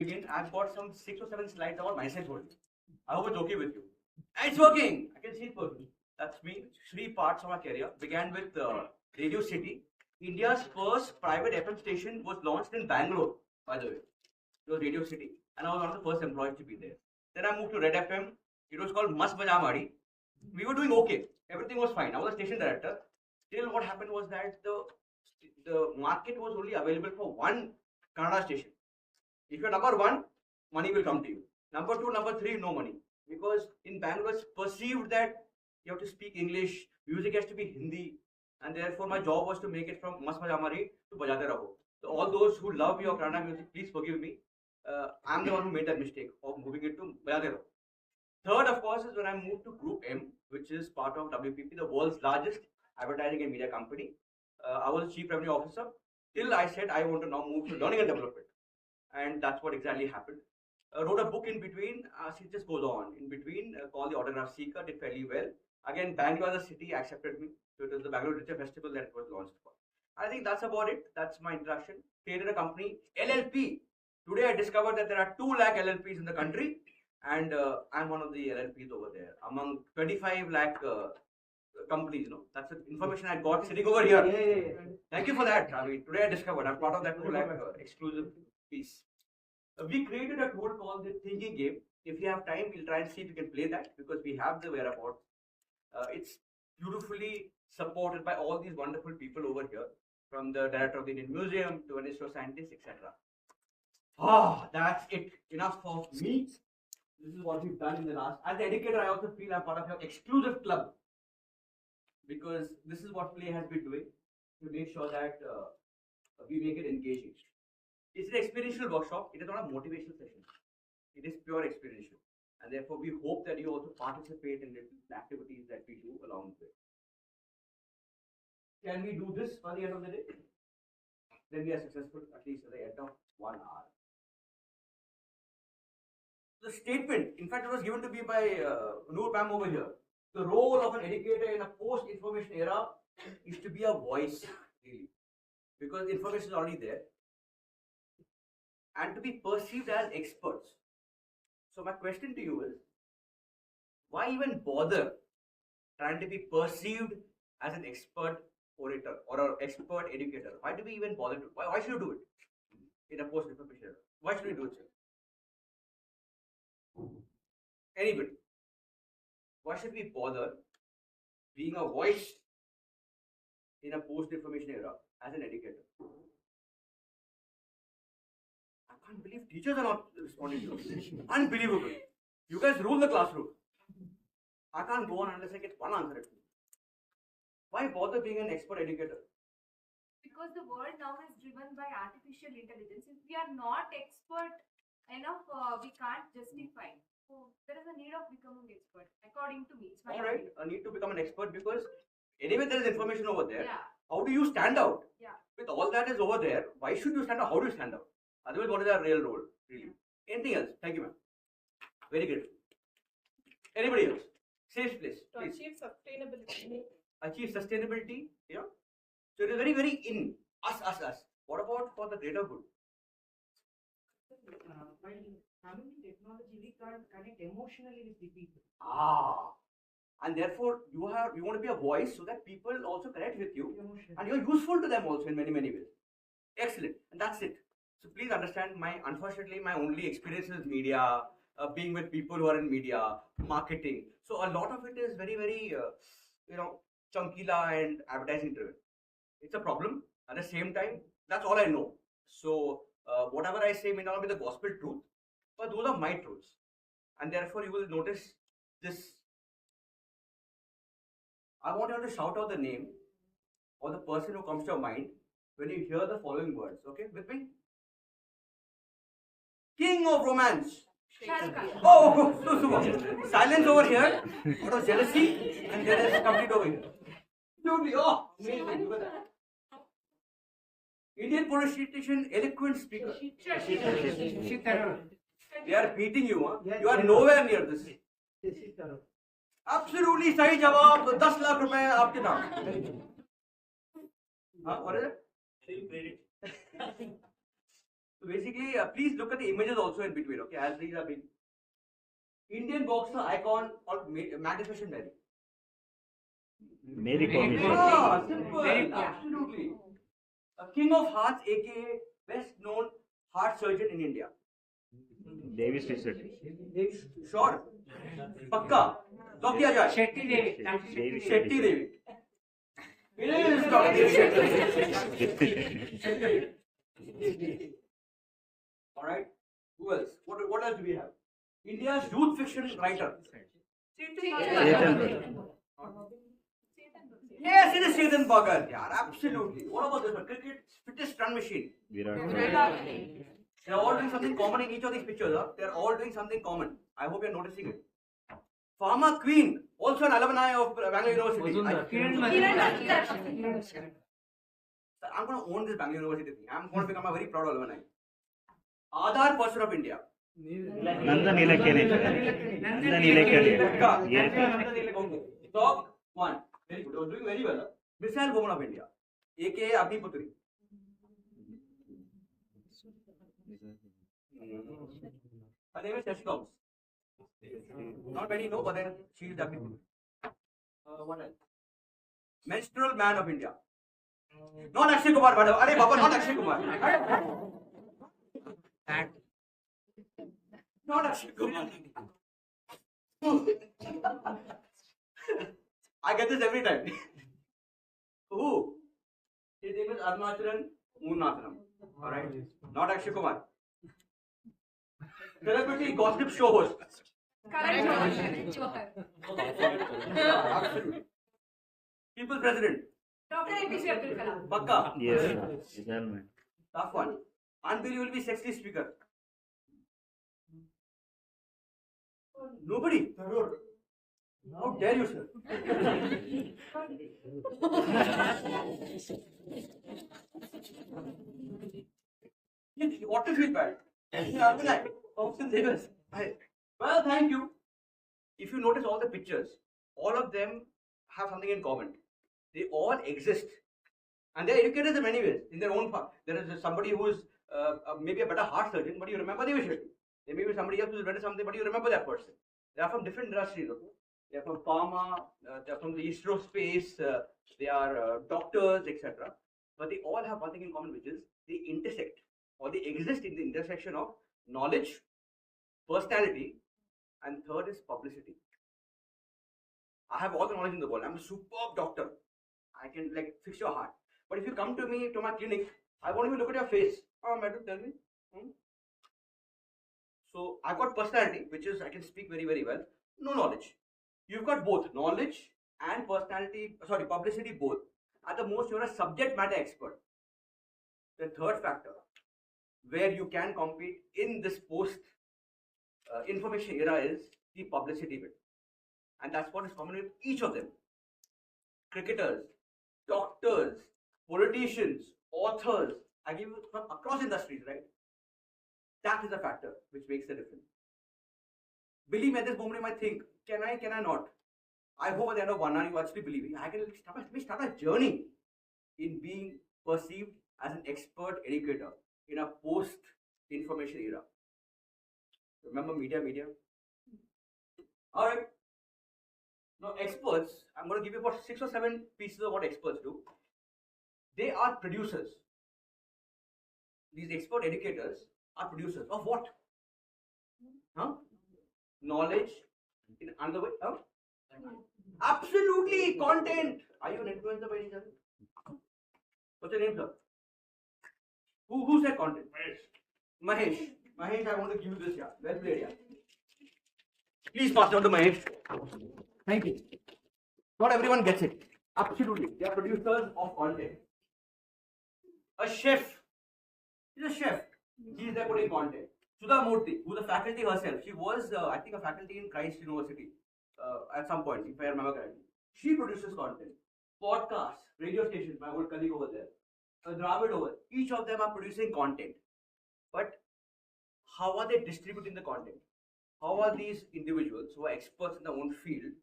Again, I've got some 6 or 7 slides about myself only. I hope it's okay with you. And it's working. I can see it working. That's me. 3 parts of my career began with Radio City. India's first private FM station was launched in Bangalore, by the way. It was Radio City, and I was one of the first employees to be there. Then I moved to Red FM. It was called Mas Maja Madi. We were doing okay. Everything was fine. I was a station director. Still, what happened was that the market was only available for one Kannada station. If you're number one, money will come to you. Number two, number three, no money. Because in Bangalore, it's perceived that you have to speak English, music has to be Hindi, and therefore my job was to make it from Mas Maja Mari to Bajate Raho. So all those who love your Kannada music, please forgive me. I'm the one who made that mistake of moving it to Bajate Raho. Third, of course, is when I moved to Group M, which is part of WPP, the world's largest advertising and media company. I was Chief Revenue Officer till I said I want to now move to learning and development. And that's what exactly happened. Wrote a book in between, it just goes on. In between, called The Autograph Seeker, did fairly well. Again, Bangalore as a city accepted me. So it was the Bangalore Literature Festival that it was launched for. I think that's about it. That's my introduction. Created a company, LLP. Today I discovered that there are 2 lakh LLPs in the country. And I'm one of the LLPs over there. Among 25 lakh companies, that's the information I got sitting over here. Yeah. Thank you for that. I mean, today I discovered I'm part of that 2 lakh exclusive piece. We created a tool called the Thinking Game. If you have time, we'll try and see if we can play that because we have the whereabouts. It's beautifully supported by all these wonderful people over here, from the director of the Indian Museum to an ISRO scientist, etc. That's it. Enough of me. This is what we've done in the last. As an educator, I also feel I'm part of your exclusive club because this is what Play has been doing to make sure that we make it engaging. It's an experiential workshop. It is not a motivational session. It is pure experiential. And therefore, we hope that you also participate in the activities that we do along the way. Can we do this by the end of the day? Then we are successful, at least at the end of 1 hour. The statement, in fact, it was given to me by Noor Pam over here. The role of an educator in a post-information era is to be a voice, really. Because information is already there. And to be perceived as experts. So my question to you is, why even bother trying to be perceived as an expert orator or an expert educator? Why do we even bother to? Why should you do it in a post-information era? Why should we do it, sir? Anybody? Why should we bother being a voice in a post-information era as an educator? I can't believe teachers are not responding to this. Unbelievable. You guys rule the classroom. I can't go on unless I get one answer. Why bother being an expert educator? Because the world now is driven by artificial intelligence. If we are not expert enough, we can't justify. So there is a need of becoming expert, according to me. All right, a need to become an expert because anyway there is information over there. Yeah. How do you stand out? Yeah. With all that is over there, why should you stand out? How do you stand out? Otherwise, what is our real role, really? Anything else? Thank you, ma'am. Very grateful. Anybody else? Safe place, To please. achieve sustainability. Achieve sustainability, yeah. So it is very, very in us. What about for the greater good? While having technology, we can't connect emotionally with the people. And therefore you want to be a voice so that people also connect with you, Emotion. and you're useful to them also in many ways. Excellent, and that's it. So please understand, unfortunately my only experience is media, being with people who are in media, marketing. So a lot of it is very, very chunkila and advertising driven. It's a problem. At the same time, that's all I know. So whatever I say may not be the gospel truth, but those are my truths. And therefore you will notice this. I want you to shout out the name or the person who comes to your mind when you hear the following words. Okay, with me? King of romance. Oh, super. Silence over here. Out of jealousy, and there is complete over here. Totally. Oh, amazing. Look at that. Indian politician, eloquent speaker. They are beating you, huh? You are nowhere near this. Absolutely सही जवाब. तो 10 लाख रुपए आपके नाम. हाँ, what is it? So basically, please look at the images also in between, okay, as these are being. Indian boxer icon or manifestation Mary. Mary Kom. Yeah, simple, absolutely. A king of hearts, aka best known heart surgeon in India. Davis Richard. Sure. पक्का तो किया जाए Shetty Devi. Dr. Davis Shetty Devi it is Dr. Shetty. All right, who else, what else do we have? India's youth fiction writer. Yes, it is Chetan Bhagat. Yeah, absolutely. What about this one? Cricket fittest run machine. Virat. They're all doing something common in each of these pictures. Huh? They're all doing something common. I hope you're noticing it. Pharma Queen, also an alumni of Bangalore University. I'm going to own this Bangalore University thing. I'm going to become a very proud alumni. Aadhar person of India. Nandan Nilekani. Nandan Nilekani. Yes. Top one. Very good. You're doing very well. Huh? Missile woman of India. aka Abhi Putri. Her name is Shashi Thomas. Not many know, but then she is Abhi Putri. What else? Menstrual man of India. Not Akshay Kumar, madam. Arey Baba, not Akshay Kumar. Not Akshay Kumar. I get this every time. Who? His name is Arunachalan Moonathanam. Alright? Not Akshay Kumar. Celebrity gossip show host. Absolutely. People's president. Dr. APJ Abdul Kalam. Bakka. Yes. Is that man? Tough one. Unbelievably sexy speaker. Nobody. How dare you, sir? What to feel bad? Well, thank you. If you notice all the pictures, all of them have something in common. They all exist. And they're educated in many ways, in their own part. There is somebody who is maybe a better heart surgeon, but you remember Devi Shetty. There may be somebody else who is better something, but you remember that person. They are from different industries. Okay? They are from pharma, they are from the ISRO space, they are doctors, etc. But they all have one thing in common, which is they intersect or they exist in the intersection of knowledge, personality, and third is publicity. I have all the knowledge in the world. I'm a superb doctor. I can like fix your heart. But if you come to me, to my clinic, I won't even look at your face. Oh, madam, tell me. So I've got personality, which is I can speak very, very well. No knowledge. You've got both knowledge and personality, sorry, publicity both. At the most, you're a subject matter expert. The third factor, where you can compete in this post information era is the publicity bit. And that's what is common with each of them. Cricketers, doctors, politicians, authors, I give you from across industries, right? That is a factor which makes the difference. Believe me, at this moment you might think, can I not? I hope at the end of 1 hour you actually believe it. I can start a journey in being perceived as an expert educator in a post-information era. Remember media? Alright. Now experts, I'm going to give you about 6 or 7 pieces of what experts do. They are producers. These expert educators are producers of what? Huh? Knowledge in another way? Huh? Absolutely, content. Are you an influencer by any chance? What's your name, sir? Who said content? Mahesh. Mahesh, I want to give you this, yeah. Well played, yeah. Please pass it on to Mahesh. Thank you. Not everyone gets it. Absolutely. They are producers of content. A chef. He's a chef. He is there putting content. Sudha Murthy, who's a faculty herself. She was, I think, a faculty in Christ University at some point, if I remember correctly. She produces content. Podcasts, radio stations, my old colleague over there. Dravid over. Each of them are producing content. But how are they distributing the content? How are these individuals who are experts in their own field,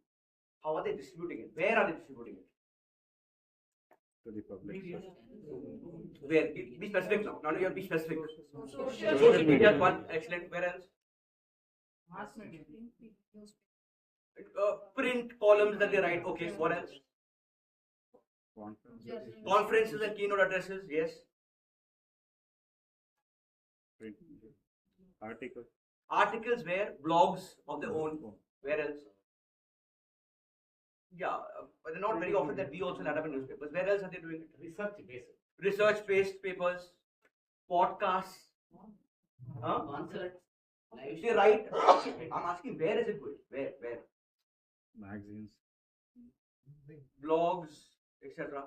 how are they distributing it? Where are they distributing it? To the public. Where? Be specific now. Now you have to be specific. Social Social media is one. Excellent. Where else? Mass media. Print columns that they write. Okay. What else? Conferences. Conferences and keynote addresses. Yes. Print. Article. Articles where? Blogs of their own. Where else? Yeah, but they're not very often that we also land up in newspapers. Where else are they doing it? Research-based papers, podcasts, Concerts. they write. I'm asking, where is it going? Where? Magazines. Blogs, etc.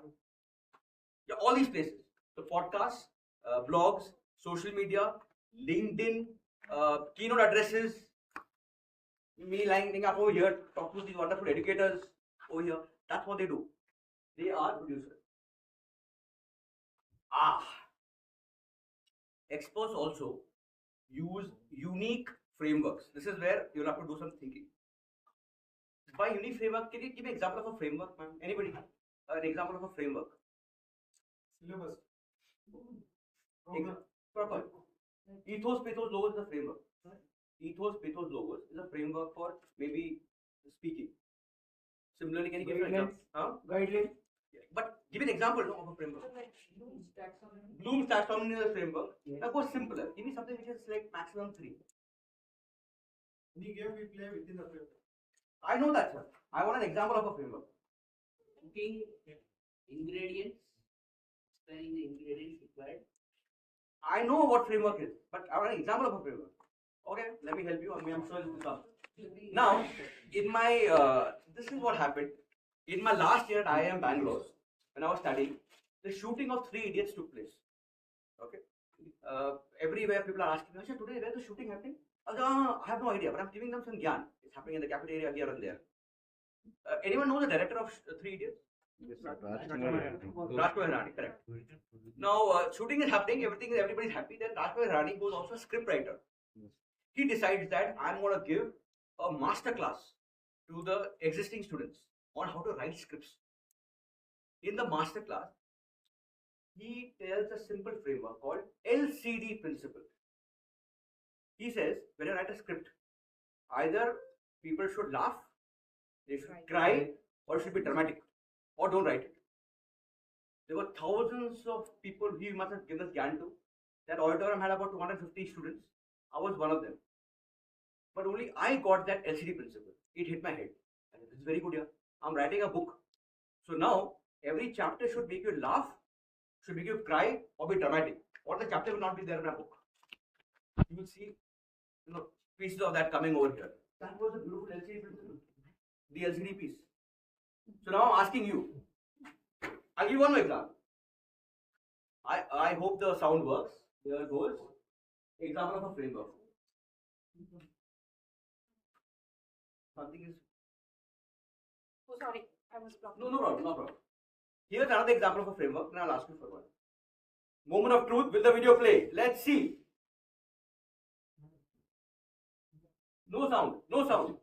Yeah, all these places. So podcasts, blogs, social media, LinkedIn, keynote addresses. Me lining up over here, talk to these wonderful educators over here. That's what they do. They are producers. Experts also use unique frameworks. This is where you'll have to do some thinking. By unique framework, can you give me an example of a framework, ma'am? Anybody? An example of a framework? Syllabus. Proper. Ethos, pathos, logos is a framework. Ethos, pathos, logos is a framework for maybe speaking. Similarly, can you give me an example? Guidelines. Yeah. But give me an example of a framework. Bloom's taxonomy is a framework. Now go simpler. Give me something which is like maximum 3. Any game we play within the framework. I know that, sir. I want an example of a framework. Cooking ingredients, spelling the ingredients required. I know what framework is, but I want an example of a framework. Okay, let me help you. I'm sure this will come. Now, in my this is what happened. In my last year at IIM Bangalore, when I was studying, the shooting of 3 Idiots took place. Okay, everywhere people are asking, Asha, today where's the shooting happening? I have no idea, but I'm giving them some gyan. It's happening in the cafeteria here and there. Anyone know the director of 3 Idiots? Yes, Rajkumar. Rajkumar Hirani, correct. Now, shooting is happening, everybody's happy. Then Rajkumar Hirani goes also a script writer. Yes. He decides that I'm going to give a master class to the existing students on how to write scripts. In the master class, he tells a simple framework called LCD principle. He says, when you write a script, either people should laugh, they should cry, or it should be dramatic, or don't write it. There were thousands of people he must have given this gyan to. That auditorium had about 250 students. I was one of them. But only I got that LCD principle. It hit my head. And this is very good here. I'm writing a book. So now, every chapter should make you laugh, should make you cry, or be dramatic. Or the chapter will not be there in my book. You will see, pieces of that coming over here. That was a beautiful LCD principle. The LCD piece. So now I'm asking you. I'll give you one more example. I hope the sound works. Here goes. Example of a framework. Something is. Oh, sorry, I was blocked. No problem. Here's another example of a framework, and I'll ask you for one. Moment of truth. Will the video play? Let's see. No sound.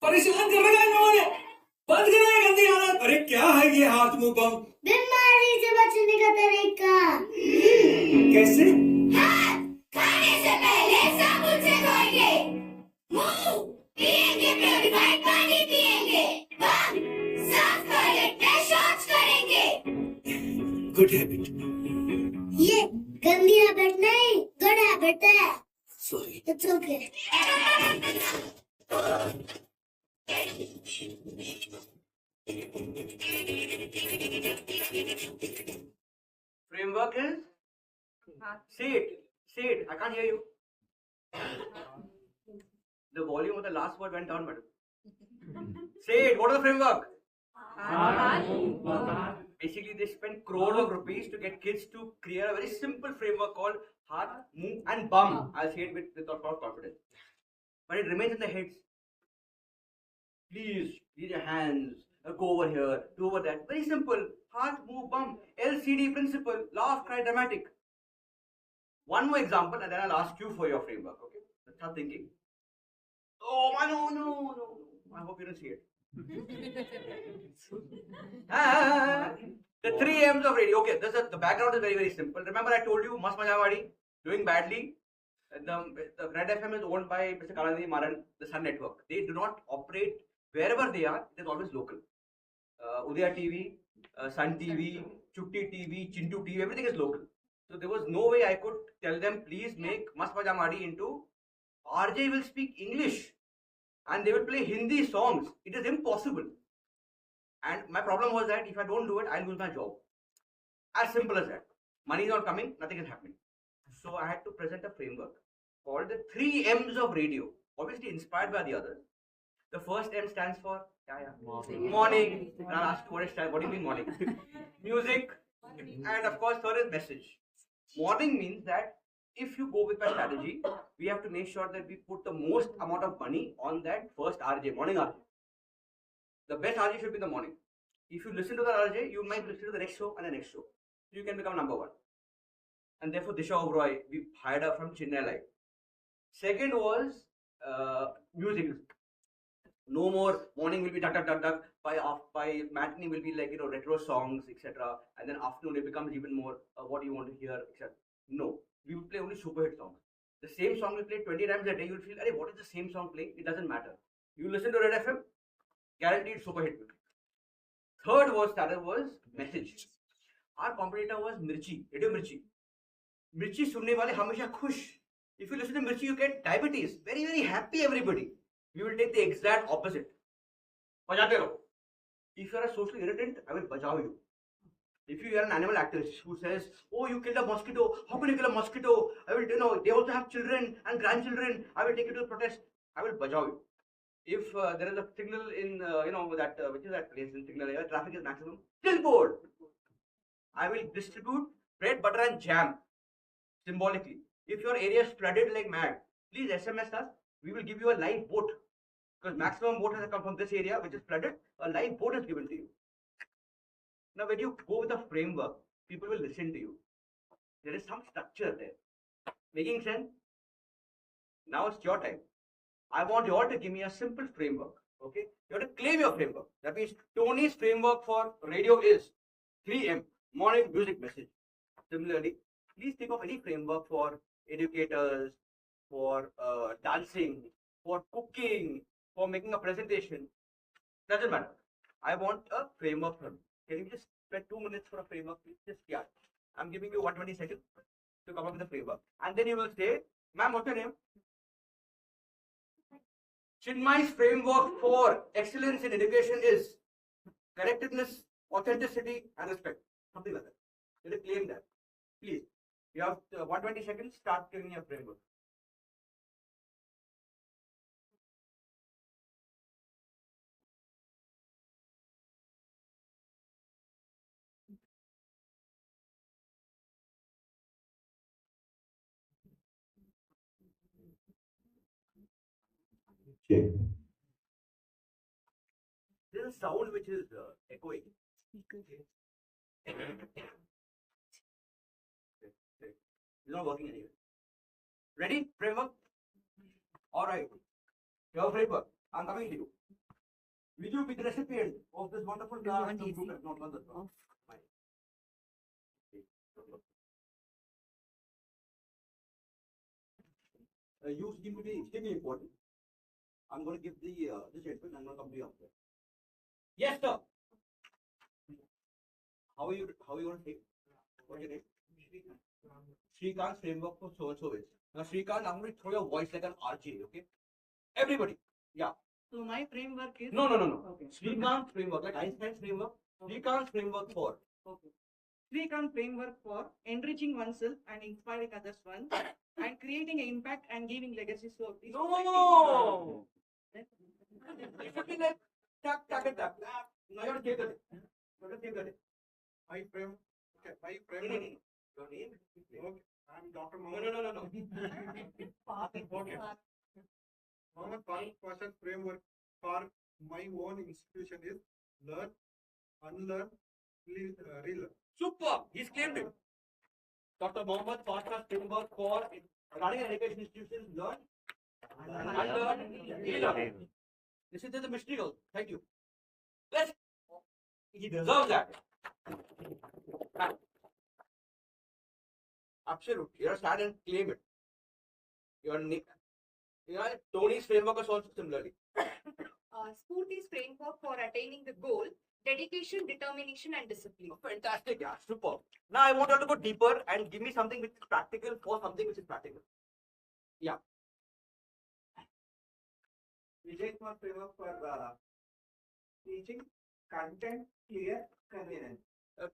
परेशान कर रखा है इन लोगों ने बंद करें गंदी हालत अरे क्या है ये हाथ मुंह बम बीमारी से बचने का तरीका कैसे खाने से पहले साबुन से गुड हैबिट. ये गंदी हैबिट नहीं, गुड हैबिट है. Sorry. It's okay. Framework is? Say it. Say it. I can't hear you. The volume of the last word went down, madam. Say it. What is the framework? Basically, they spend crores of rupees to get kids to create a very simple framework called heart, move, and bum. I'll say it with a lot of confidence. But it remains in the heads. Please, use your hands, go over here, do over that. Very simple. Heart, move, bum. LCD principle, laugh, cry, dramatic. One more example, and then I'll ask you for your framework, okay? Let's start thinking. Oh, no. I hope you don't see it. The 3 M's of radio. Okay, the background is very, very simple. Remember, I told you, Mas Majawadi doing badly. The Red FM is owned by Mr. Kalanidhi Maran, the Sun Network. They do not operate wherever they are, it is always local. Udaya TV, Sun TV, Chutti TV, Chintu TV, everything is local. So there was no way I could tell them, please make Mas Majawadi into RJ will speak English and they will play Hindi songs. It is impossible. And my problem was that if I don't do it, I'll lose my job. As simple as that. Money is not coming, nothing is happening. So I had to present a framework called the 3 M's of radio. Obviously inspired by the others. The first M stands for morning. And I'll ask what do you mean morning? Music. And of course, third is message. Morning means that if you go with my strategy, we have to make sure that we put the most amount of money on that first RJ, morning RJ. The best RJ should be in the morning. If you listen to the RJ, you might listen to the next show and the next show. You can become number one. And therefore, Disha Oberoi, we hired her from Chennai Live. Second was music. No more morning will be duck. By matinee will be like retro songs, etc. And then afternoon it becomes even more what you want to hear, etc. No, we will play only super hit songs. The same song will play 20 times a day. You will feel, what is the same song playing? It doesn't matter. You listen to Red FM, guaranteed super hit. Third was message. Our competitor was Mirchi, Radio Mirchi. Mirchi sunne wale hamesha khush. If you listen to Mirchi, you get diabetes. Very, very happy everybody. We will take the exact opposite. Bajate raho. If you are a social irritant, I will bajao you. If you are an animal activist who says, oh, you killed a mosquito, how can you kill a mosquito? I will, they also have children and grandchildren. I will take you to the protest. I will bajao you. If there is a signal in, which is that place in signal area, traffic is maximum, still board. I will distribute bread, butter and jam symbolically. If your area is flooded like mad, please SMS us. We will give you a live boat. Because maximum boat has come from this area which is flooded. A live boat is given to you. Now when you go with a framework, people will listen to you. There is some structure there. Making sense? Now it's your time. I want you all to give me a simple framework. Okay? You have to claim your framework. That means Tony's framework for radio is 3M. Morning, music, message. Similarly, please think of any framework for educators, for dancing, for cooking, for making a presentation. Doesn't matter. I want a framework from you. Can you just spend 2 minutes for a framework, please? Just I'm giving you 120 seconds to come up with a framework. And then you will say, ma'am, what's your name? Chinmay's framework for excellence in education is correctness, authenticity, and respect. Something like that. Let us claim that. Please. You have 120 seconds. Start giving your framework. Check. There's a sound which is echoing. It's not working anyway. Ready? Framework? Alright. Your framework. I'm coming to you. Will you be the recipient of this wonderful class? Not one you seem to be extremely important. I'm going to give the this gentleman. I'm going to come to you after. Yes, sir. How are you going to take? What's your name? Shrikant's framework for so is. Now, Shrikant, I'm going to throw your voice like an RJ, okay? Everybody. Yeah. So my framework is. No. Okay. Shrikant's framework, like Einstein's framework. Shrikant's framework for. Okay. Shrikant framework for enriching oneself and inspiring others one and creating an impact and giving legacy. So this is No! It should be like tap, tap, and tap. Now you have to take it. You have to take it. My frame. Okay, my No, frame. no, no. Your name? Okay, I'm Dr. No, Mohammed. no. Okay. Mohammed Farooq Pasha's framework for my own institution is learn, unlearn, relearn. Super. He's claimed it. Dr. Mohammed Pasha's framework for running an education institution, learn, unlearn, relearn. This is the mystery girl. Thank you. Let's. He deserves that. Absolutely. You're stand and claim it. Tony's framework is also similarly. Spurti's framework for attaining the goal, dedication, determination, and discipline. Fantastic, yeah, super. Now I want you to go deeper and give me something which is practical for something which is practical. Yeah. Vijay Kumar framework for teaching content clear convenient.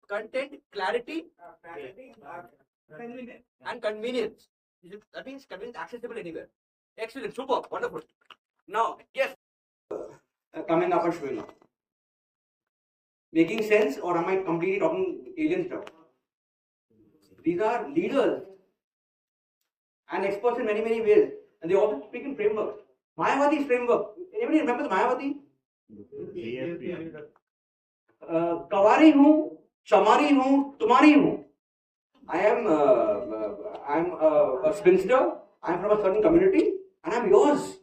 Content, clarity, Convenient. and convenience. That means convenience accessible anywhere. Excellent, super, wonderful. Now, yes. Coming up and showing up. Making sense, or am I completely talking alien stuff? These are leaders and experts in many, many ways. And they also speak in frameworks. Mayawati's framework. Anybody remember the Mayawati? DFP. कवारी हूँ, चमारी हूँ, तुम्हारी हूँ. I'm a spinster. I'm from a certain community, and I'm yours.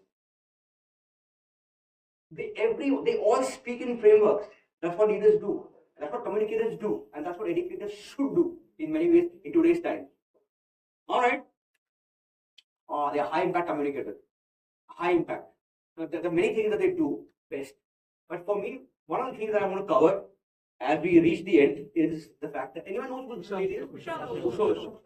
They all speak in frameworks. That's what leaders do. That's what communicators do, and that's what educators should do in many ways in today's time. All right. They are high impact communicators. High impact. There are many things that they do best. But for me, one of the things that I want to cover as we reach the end is the fact that anyone knows who this lady is? Usha.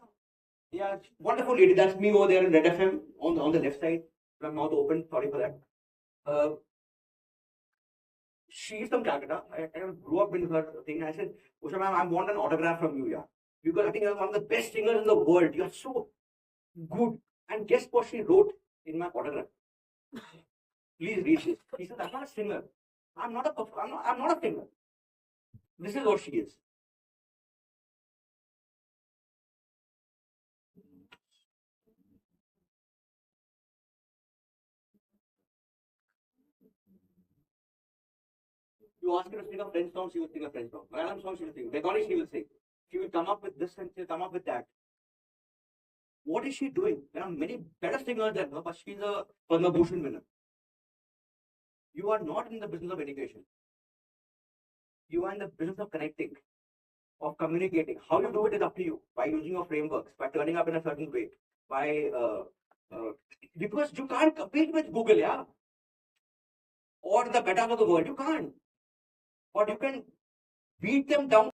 Yeah, wonderful lady. That's me over there in Red FM on the left side. My mouth open. Sorry for that. She's from Calcutta. I grew up in her thing. I said, Usha ma'am, I want an autograph from you, yeah. Because I think you're one of the best singers in the world. You're so good. And guess what she wrote in my autograph? Please read this. She says, I'm not a singer. I'm not a singer. This is what she is. You ask her to sing a French song, she will sing a French song. Malayalam song, she will sing. Bengali, she will sing. She will come up with this and she'll come up with that. What is she doing? There are many better singers than her, but she's a Padma Bhushan winner. You are not in the business of education. You are in the business of connecting, of communicating. How you do it is up to you. By using your frameworks, by turning up in a certain way, because you can't compete with Google, yeah, or the betas of the world. You can't. But you can beat them down